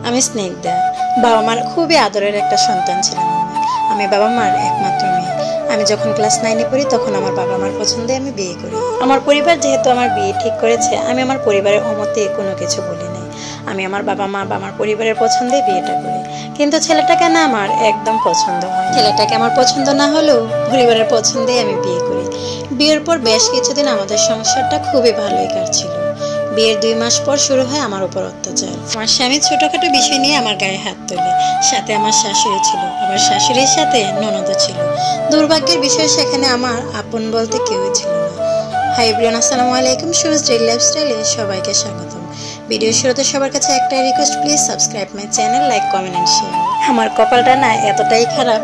আমি স্নিগ্ধা। বাবা মার খুবই আদরের একটা সন্তান ছিলাম আমি বাবা মার একমাত্র মেয়ে। আমি যখন ক্লাস 9-এ পড়ি তখন আমার বাবা মার পছন্দে আমি বিয়ে করি। আমার পরিবার যেহেতু আমার বিয়ে ঠিক করেছে, আমি আমার পরিবারের অমতে কোনো কিছু বলি নাই। আমি আমার বাবা মা বা আমার পরিবারের পছন্দে বিয়েটা করি। কিন্তু ছেলেটাকে না আমার একদম পছন্দ হয়। ছেলেটাকে আমার পছন্দ না হলেও পরিবারের পছন্দেই আমি বিয়ে করি। বিয়ের পর বেশ কিছুদিন আমাদের সংসারটা খুবই ভালোই কাটছিল। বিয়ের 2 মাস পর শুরু হয় আমার উপর অত্যাচার। আমার স্বামী ছোটখাটো বিষয় নিয়ে আমার গায়ে হাত তোলে। সাথে আমার শাশুড়ি ছিল, আবার শাশুড়ির সাথে ননদও ছিল। দুর্ভাগ্যের বিষয় সেখানে আমার আপন বলতে কেউই ছিল না। হাই এভরিওয়ান, আসসালামু আলাইকুম। সুরজ ডেইলি লাইফস্টাইলে সবাইকে স্বাগতম। ভিডিও শুরুতে সবার কাছে একটাই request, please subscribe my channel, like, comment and share. আমার কপালটা না এতটাই খারাপ,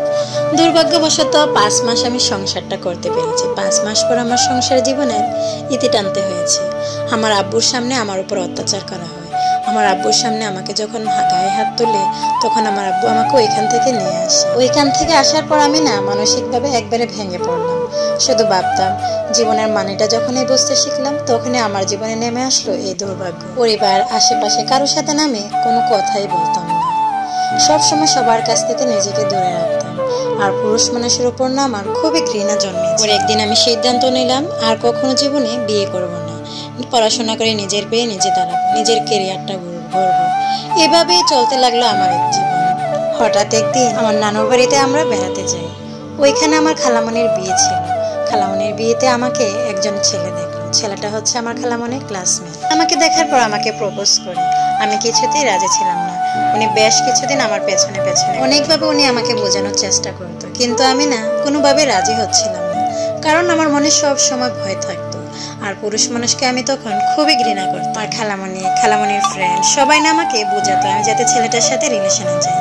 দুর্ভাগ্যবশত 5 মাস আমি সংসারটা করতে পেরেছি। 5 মাস পর আমার সংসার জীবনের ইতি টানতে হয়েছে। আমার আব্বুর সামনে আমার উপর অত্যাচার করা হয়। আমার আব্বুর সামনে আমাকে যখন গায়ে হাত তোলে তখন আমার আব্বু আমাকে ওইখান থেকে নিয়ে আসে। ওইখান থেকে আসার পর আমি না মানসিকভাবে একবারে ভেঙে পড়লাম। শুধু ভাবতাম জীবনের মানেটা যখনই বুঝতে শিখলাম তখনই আমার জীবনে নেমে আসলো এই দুর্ভাগ্য। পরিবার, আশেপাশে কারোর সাথে নামে কোনো কথাই বলতাম না। সবসময় সবার কাছ থেকে নিজেকে দূরে রাখতাম। আর পুরুষ মানুষের উপর না আমার খুবই ঘৃণা জন্মেছে। একদিন আমি সিদ্ধান্ত নিলাম আর কখনো জীবনে বিয়ে করব না। পড়াশোনা করে নিজের পেয়ে নিজে দাঁড়াবো, নিজের কেরিয়ারটা গড়বো। এভাবেই চলতে লাগলো আমার এক জীবন। হঠাৎ একদিন আমার নানুর বাড়িতে আমরা বেড়াতে যাই। ওইখানে আমার খালামণির বিয়ে ছিল। খালামণির বিয়েতে আমাকে একজন ছেলে দেখলো। ছেলেটা হচ্ছে আমার খালামণির ক্লাসমেট। আমাকে দেখার পর আমাকে প্রপোজ করে। আমি কিছুতেই রাজি ছিলাম না। উনি বেশ কিছুদিন আমার পেছনে অনেকভাবে উনি আমাকে বোঝানোর চেষ্টা করতো, কিন্তু আমি না কোনোভাবে রাজি হচ্ছিলাম না। কারণ আমার মনে সব সময় ভয় থাকতো। আর পুরুষ মানুষকে আমি তখন খুবই ঘৃণা করতাম। আর খালামণির ফ্রেন্ড সবাই না আমাকে বোঝাতো আমি যাতে ছেলেটার সাথে রিলেশনে যাই।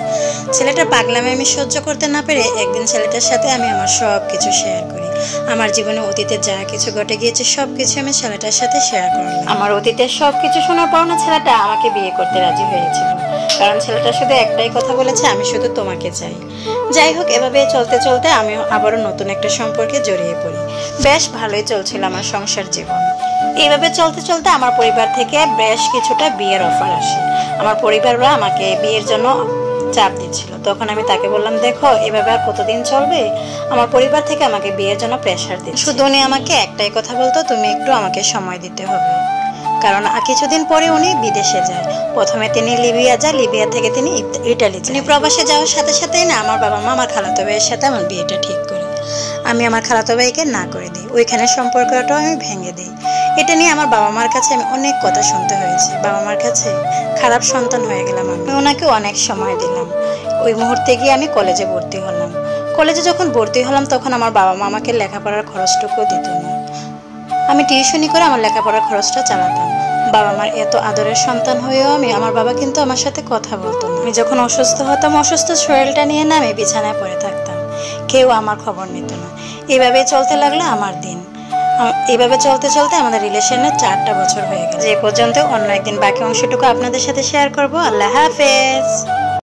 ছেলেটার পাগলামি আমি সহ্য করতে না পেরে একদিন ছেলেটার সাথে আমি আমার সব কিছু শেয়ার করি। আমার জীবনে অতীতে যা কিছু ঘটে গিয়েছে সব কিছু আমি ছেলেটার সাথে শেয়ার করলাম। আমার অতীতের সব কিছু শোনার পর না ছেলেটা আমাকে বিয়ে করতে রাজি হয়েছিল। কারণ ছেলেটার সাথে একটাই কথা বলেছে, আমি শুধু তোমাকে চাই। যাই হোক, এভাবে চলতে চলতে আমি আবারও নতুন একটা সম্পর্কে জড়িয়ে পড়ি। বেশ ভালোই চলছিল আমার সংসার জীবন। এইভাবে চলতে চলতে আমার পরিবার থেকে বেশ কিছুটা বিয়ের অফার আসে। আমার পরিবাররা আমাকে বিয়ের জন্য চাপ দিচ্ছিল। তখন আমি তাকে বললাম, দেখো এভাবে আর কতদিন চলবে। আমার পরিবার থেকে আমাকে বিয়ের জন্য প্রেশার দিচ্ছে। শুধু উনি আমাকে একটাই কথা বলতো, তুমি একটু আমাকে সময় দিতে হবে। কারণ কিছুদিন পরে উনি বিদেশে যায়। প্রথমে তিনি লিবিয়া যায়, লিবিয়া থেকে তিনি ইটালি যায়। উনি প্রবাসে যাওয়ার সাথে সাথেই না আমার বাবা মা আমার খালাতো ভাইয়ের সাথে আমার বিয়েটা ঠিক করে। আমি আমার খালাতো ভাইকে না করে দিই। ওইখানে সম্পর্কটাও আমি ভেঙে দিই। এটা নিয়ে আমার বাবা মার কাছে আমি অনেক কথা শুনতে হয়েছে। বাবা মার কাছে খারাপ সন্তান হয়ে গেলাম। আমি ওনাকে অনেক সময় দিলাম। ওই মুহূর্তে গিয়ে আমি কলেজে ভর্তি হলাম। কলেজে যখন ভর্তি হলাম তখন আমার বাবা মা আমাকে লেখাপড়ার খরচটুকু দিত না। আমি টিউশনি করে আমার লেখাপড়ার খরচটা চালাতাম। বাবা মার এত আদরের সন্তান হয়েও আমার বাবা কিন্তু আমার সাথে কথা বলতো না। আমি যখন অসুস্থ হতাম, অসুস্থ শরীরটা নিয়ে না আমি বিছানায় পড়ে থাকতাম। কেউ আমার খবর নিত না। এভাবেই চলতে লাগলো আমার দিন। এভাবে চলতে চলতে আমাদের রিলেশনের 4টা বছর হয়ে গেল। যে পর্যন্ত অন্য একদিন বাকি অংশটুকু আপনাদের সাথে শেয়ার করব। আল্লাহ হাফেজ।